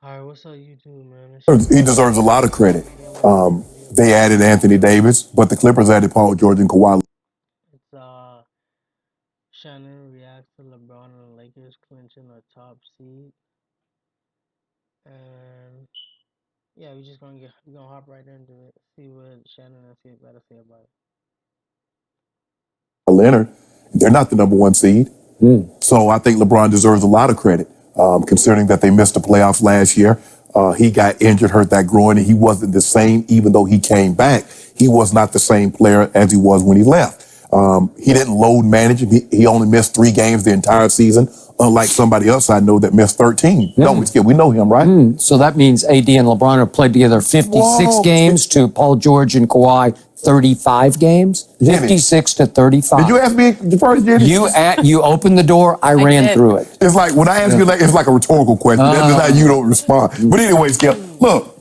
Alright, what's up, YouTube, man? It's your He boy deserves a lot of LeBron, credit. back again with another video. They added Anthony Davis, but the Clippers added Paul George and Kawhi. It's Shannon reacts to LeBron and the Lakers clinching a top seed, and yeah, we gonna hop right into it. See what Shannon and see got to say about it. Leonard. They're not the number one seed. So I think LeBron deserves a lot of credit, considering that they missed the playoffs last year. He got injured, hurt that groin, and he wasn't the same, even though he came back. He was not the same player as he was when he left. He didn't load manage him. He only missed 3 games the entire season, unlike somebody else I know that missed 13. Don't we, Skip? We know him, right? So that means AD and LeBron have played together 56 Whoa. games to Paul George and Kawhi 35 games. Jimmy. 56 to 35. Did you ask me the first, Jenny? You opened the door, I ran did. through it. It's like, when I ask you, like, it's like a rhetorical question. That's how you don't respond. But anyway, Skip, look,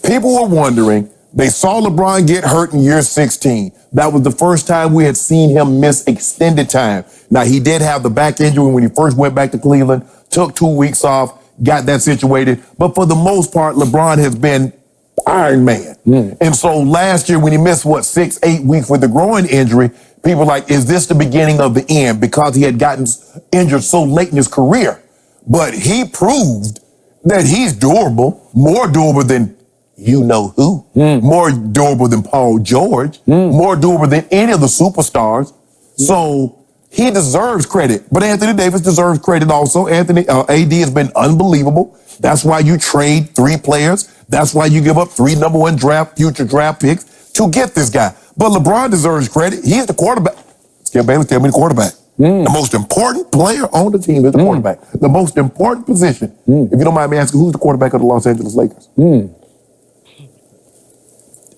people were wondering, they saw LeBron get hurt in year 16. That was the first time we had seen him miss extended time. Now, he did have the back injury when he first went back to Cleveland, took 2 weeks off, got that situated. But for the most part, LeBron has been Iron Man. And so last year, when he missed, 6, 8 weeks with the groin injury, people were like, is this the beginning of the end? Because he had gotten injured so late in his career. But he proved that he's durable, more durable than you know who, more durable than Paul George, more durable than any of the superstars. So he deserves credit. But Anthony Davis deserves credit also. AD has been unbelievable. That's why you trade 3 players. That's why you give up 3 number 1 future draft picks to get this guy. But LeBron deserves credit. He's the quarterback. Skip Bayless, tell me the quarterback. The most important player on the team is the quarterback. The most important position. If you don't mind me asking, who's the quarterback of the Los Angeles Lakers?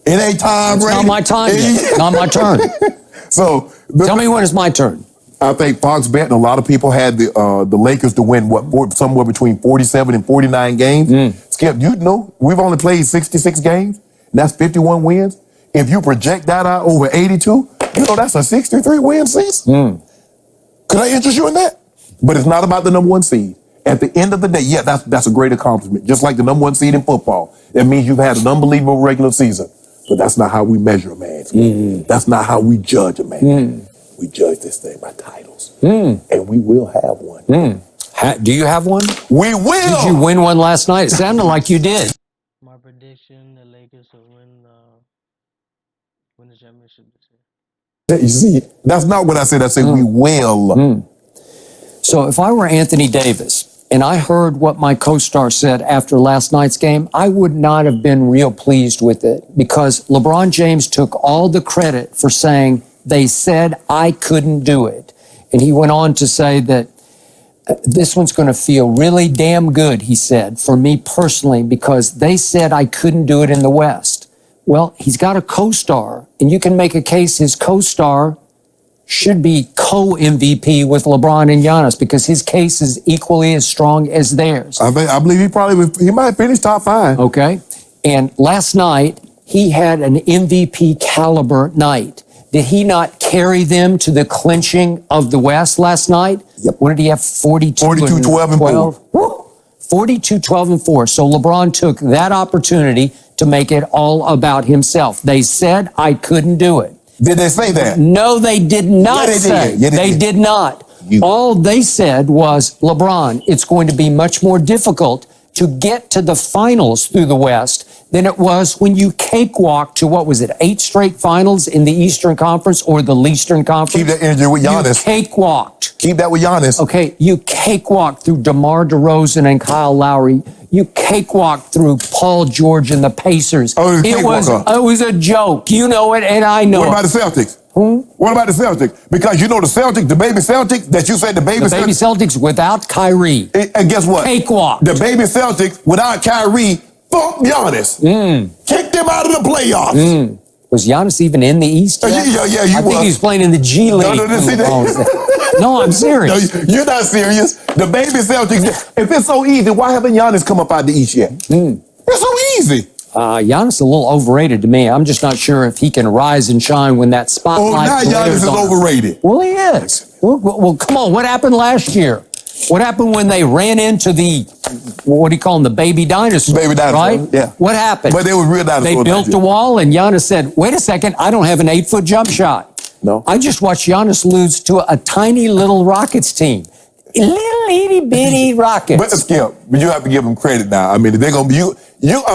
It ain't time, It's Brady. not my time yet. Not my turn. So Tell me when it's my turn. I think Fox Bet and a lot of people had the Lakers to win somewhere between 47 and 49 games. Skip, you know we've only played 66 games, and that's 51 wins. If you project that out over 82, you know that's a 63 win season. Could I interest you in that? But it's not about the number 1 seed. At the end of the day, yeah, that's a great accomplishment. Just like the number 1 seed in football, that means you've had an unbelievable regular season. But that's not how we measure a man. That's not how we judge a man. We judge this thing by titles. And we will have one. Do you have one? We will! Did you win one last night? It sounded like you did. My prediction: the Lakers will win the championship this year. You see, that's not what I said. I said we will. So if I were Anthony Davis and I heard what my co-star said after last night's game, I would not have been real pleased with it because LeBron James took all the credit for saying, they said I couldn't do it. And he went on to say that this one's going to feel really damn good, he said, for me personally, because they said I couldn't do it in the West. Well, he's got a co-star, and you can make a case his co-star should be co-MVP with LeBron and Giannis because his case is equally as strong as theirs. I believe he might finish top 5. Okay? And last night, he had an MVP caliber night. Did he not carry them to the clinching of the West last night? Yep. What did he have? 42, 12 and 4. 42, 12, and 4. So LeBron took that opportunity to make it all about himself. They said I couldn't do it. Did they say that? No, they did not Yeah, they say. did. Yeah, they did not. You- All they said was, LeBron, it's going to be much more difficult to get to the finals through the West than it was when you cakewalked to, 8 straight finals in the Eastern Conference or the Leastern Conference? Keep that energy with Giannis. You cakewalked. Keep that with Giannis. Okay, you cakewalked through DeMar DeRozan and Kyle Lowry. You cakewalked through Paul George and the Pacers. Oh, it was a joke. You know it, and I know What about the Celtics? What about the Celtics? Because you know the Celtics, the baby Celtics, that you said the baby The baby Celtics without Kyrie. And guess what? Cakewalk. The baby Celtics, without Kyrie, fuck Giannis. Kicked them out of the playoffs. Was Giannis even in the East yet? Yeah, I think he's playing in the G League. No, I'm serious. No, you're not serious. The baby Celtics, if it's so easy, why haven't Giannis come up out the East yet? It's so easy. Giannis a little overrated to me. I'm just not sure if he can rise and shine when that Oh, spotlight now Giannis glares is on him. overrated. Well, he is. Well, come on. What happened last year? What happened when they ran into the, what do you call them, the baby dinosaurs? Baby dinosaurs, right? yeah. What happened? But they were real dinosaurs. They built a wall, and Giannis said, wait a second, I don't have an 8-foot jump shot. No. I just watched Giannis lose to a tiny little Rockets team. Little itty bitty Rockets. But Skip, but you have to give them credit now. I mean, if they're gonna be a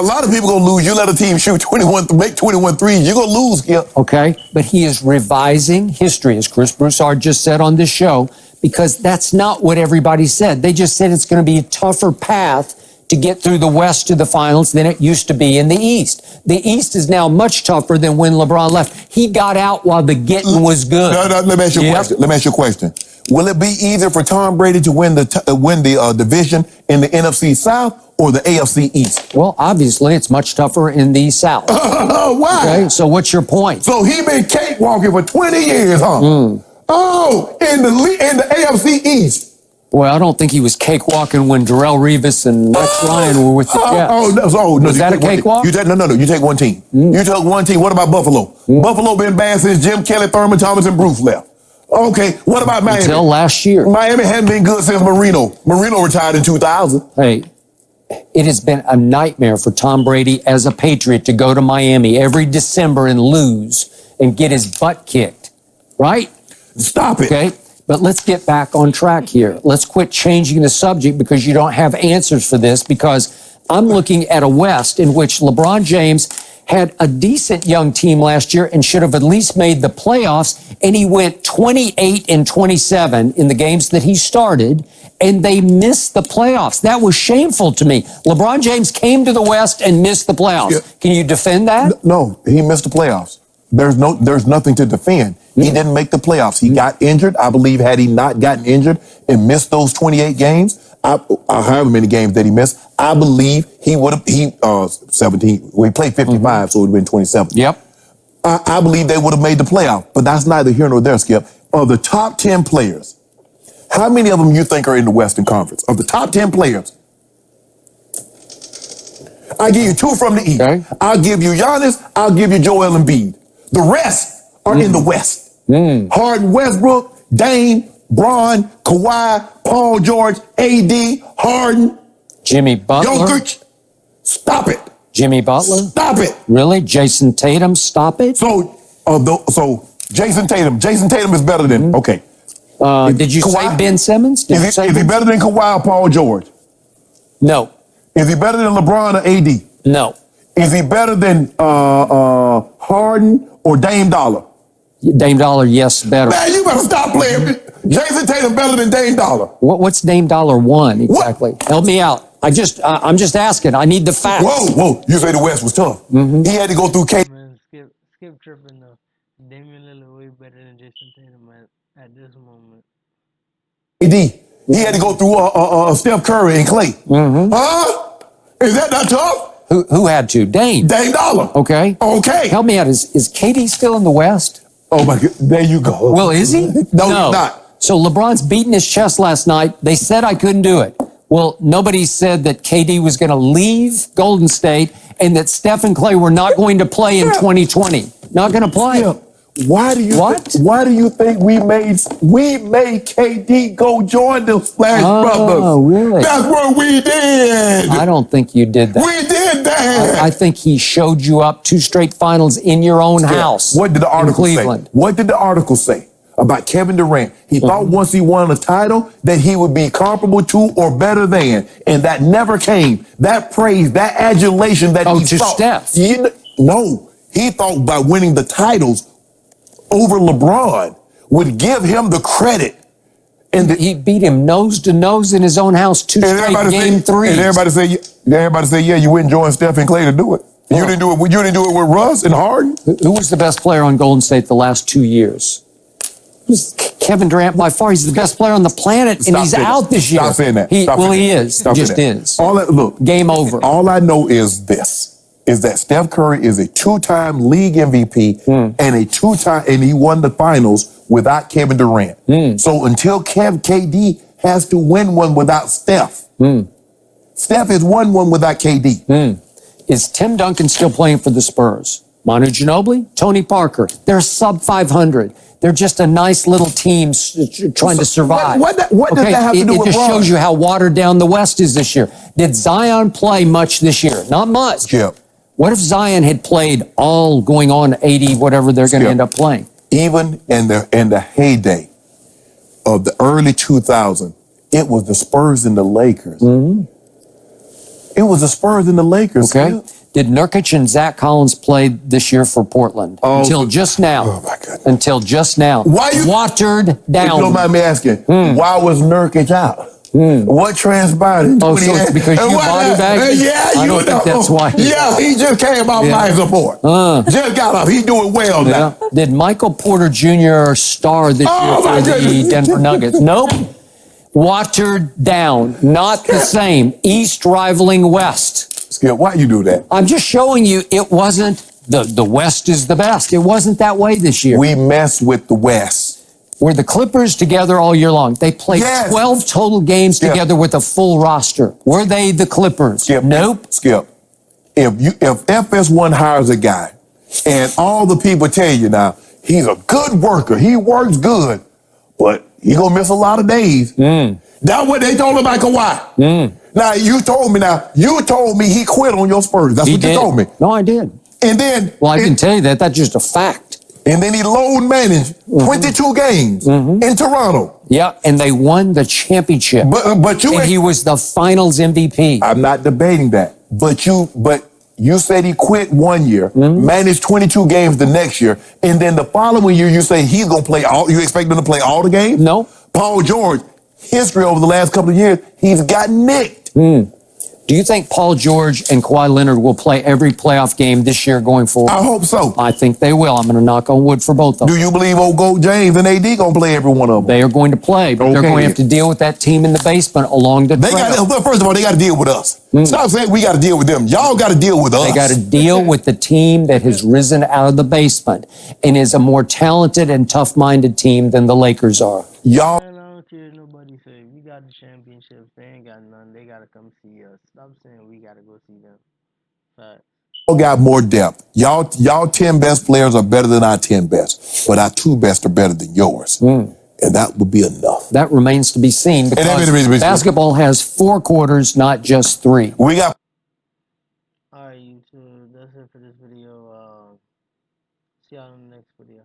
lot of people gonna lose. You let a team shoot 21, make 21 threes, you're gonna lose, Skip. Okay, but he is revising history, as Chris Broussard just said on this show, because that's not what everybody said. They just said it's going to be a tougher path to get through the West to the finals than it used to be in the East. The East is now much tougher than when LeBron left. He got out while the getting was good. No, let me ask you a question. Let me ask you a question. Will it be easier for Tom Brady to win the division in the NFC South or the AFC East? Well, obviously, it's much tougher in the South. Why? Okay, so what's your point? So he been cakewalking for 20 years, huh? Oh, in the AFC East. Well, I don't think he was cakewalking when Darrell Revis and Max Ryan were with the Jets. No. Was that a cakewalk? You take one team. You took one team. What about Buffalo? Buffalo been bad since Jim Kelly, Thurman Thomas, and Bruce left. Okay, what about Miami? Until last year. Miami hadn't been good since Marino. Marino retired in 2000. Hey, it has been a nightmare for Tom Brady as a Patriot to go to Miami every December and lose and get his butt kicked, right? Stop it. Okay, but let's get back on track here. Let's quit changing the subject because you don't have answers for this, because I'm looking at a West in which LeBron James had a decent young team last year and should have at least made the playoffs, and he went 28-27 in the games that he started, and they missed the playoffs. That was shameful to me. LeBron James came to the West and missed the playoffs. Yeah. Can you defend that? No, he missed the playoffs. There's nothing to defend. He didn't make the playoffs. He got injured. I believe had he not gotten injured and missed those 28 games, however many games that he missed, I believe he would have, 17, well, he played 55, so it would have been 27. Yep. I believe they would have made the playoff, but that's neither here nor there, Skip. Of the top 10 players, how many of them you think are in the Western Conference? Of the top 10 players, I give you 2 from the East. Okay. I'll give you Giannis, I'll give you Joel Embiid. The rest are in the West. Harden, Westbrook, Dame, Bron, Kawhi, Paul George, AD, Harden, Jimmy Butler. Jokic. Stop it. Jimmy Butler. Stop it. Really? Jason Tatum. Stop it. So Jason Tatum. Jason Tatum is better than okay. Did you Kawhi, say Ben Simmons? Is he better than Kawhi or Paul George? No. Is he better than LeBron or AD? No. Is he better than Harden or Dame Dollar? Dame Dollar, yes, better. Man, you better stop playing. Jason Tatum better than Dame Dollar. What's Dame Dollar won exactly? What? Help me out. I'm just asking. I need the facts. Whoa! You say the West was tough. He had to go through K. Man, skip tripping though. Damian Lillard way better than Jason Tatum at this moment. AD. He had to go through Steph Curry and Clay. Huh? Is that not tough? Who had to? Dame. Dame Dollar. Okay. Help me out. Is KD still in the West? Oh my God! There you go. Well, is he? No, he's not. So LeBron's beating his chest last night. They said I couldn't do it. Well, nobody said that KD was going to leave Golden State and that Steph and Clay were not going to play in 2020. Not going to play. Yeah. Why do you think we made KD go join the Splash Brothers? Oh, really? That's what we did. I don't think you did that. We did that. I think he showed you up 2 straight finals in your own house. What did the article say? Cleveland. What did the article say about Kevin Durant? He thought once he won a title that he would be comparable to or better than, and that never came. That praise, that adulation that he thought. Steph. No, he thought by winning the titles over LeBron would give him the credit. And he beat him nose to nose in his own house 2 straight game threes. And everybody say, yeah, you wouldn't join Steph and Clay to do it. Oh. You didn't do it with Russ and Harden. Who was the best player on Golden State the last 2 years? Kevin Durant, by far. He's the best player on the planet, and he's out this year. Stop saying that. He is. Just is. Look, game over. All I know is this. Is that Steph Curry is a 2-time league MVP and he won the finals without Kevin Durant. So until KD has to win one without Steph, Steph has won one without KD. Is Tim Duncan still playing for the Spurs? Manu Ginobili, Tony Parker, they're sub 500. They're just a nice little team trying to survive. What does that have to do with It just LeBron? shows you how watered down the West is this year. Did Zion play much this year? Not much. Skip. What if Zion had played all going on 80, whatever they're going to end up playing? Even in the heyday of the early 2000s, it was the Spurs and the Lakers. It was the Spurs and the Lakers. Okay. Did Nurkic and Zach Collins play this year for Portland? Until just now. Oh, my goodness. Until just now. Why you watered If you down? don't mind me asking, why was Nurkic out? What transpired in Oh, so it's because you body bagged him? Yeah, I don't think that's why. Yeah, he just came off life support. Just got up. He's doing well now. Did Michael Porter Jr. star this year for the Denver Nuggets? Nope. Watered down. Not the same. East rivaling West. Skip, why you do that? I'm just showing you it wasn't the West is the best. It wasn't that way this year. We mess with the West. Were the Clippers together all year long? They played 12 total games together with a full roster. Were they the Clippers? Skip, Nope. Skip, if FS1 hires a guy and all the people tell you now, he's a good worker, he works good, but he gonna miss a lot of days. That's what they told him about Kawhi. Now, you told me he quit on your Spurs. That's what you told me. No, I did. And then... Well, I can tell you that. That's just a fact. And then he load managed 22 games in Toronto. Yeah, and they won the championship. But you... And he was the finals MVP. I'm not debating that. But you said he quit one year, managed 22 games the next year, and then the following year you say he's going to play all... You expect him to play all the games? No. Paul George, history over the last couple of years, he's got nicked. Do you think Paul George and Kawhi Leonard will play every playoff game this year going forward? I hope so. I think they will. I'm going to knock on wood for both of them. Do you believe old Gold James and AD going to play every one of them? They are going to play, but they're going to have to deal with that team in the basement along the trail. First of all, they got to deal with us. Stop saying we got to deal with them. Y'all got to deal with us. They got to deal with the team that has risen out of the basement and is a more talented and tough-minded team than the Lakers are. Y'all... Man, I don't care what nobody say. We got the championships. They ain't got none. They gotta come see us. Stop saying we gotta go see them. Facts. Y'all got more depth. Y'all 10 best players are better than our 10 best, but our 2 best are better than yours. And that would be enough. That remains to be seen because basketball has 4 quarters, not just 3. We got... Alright, YouTube. That's it for this video. See y'all in the next video.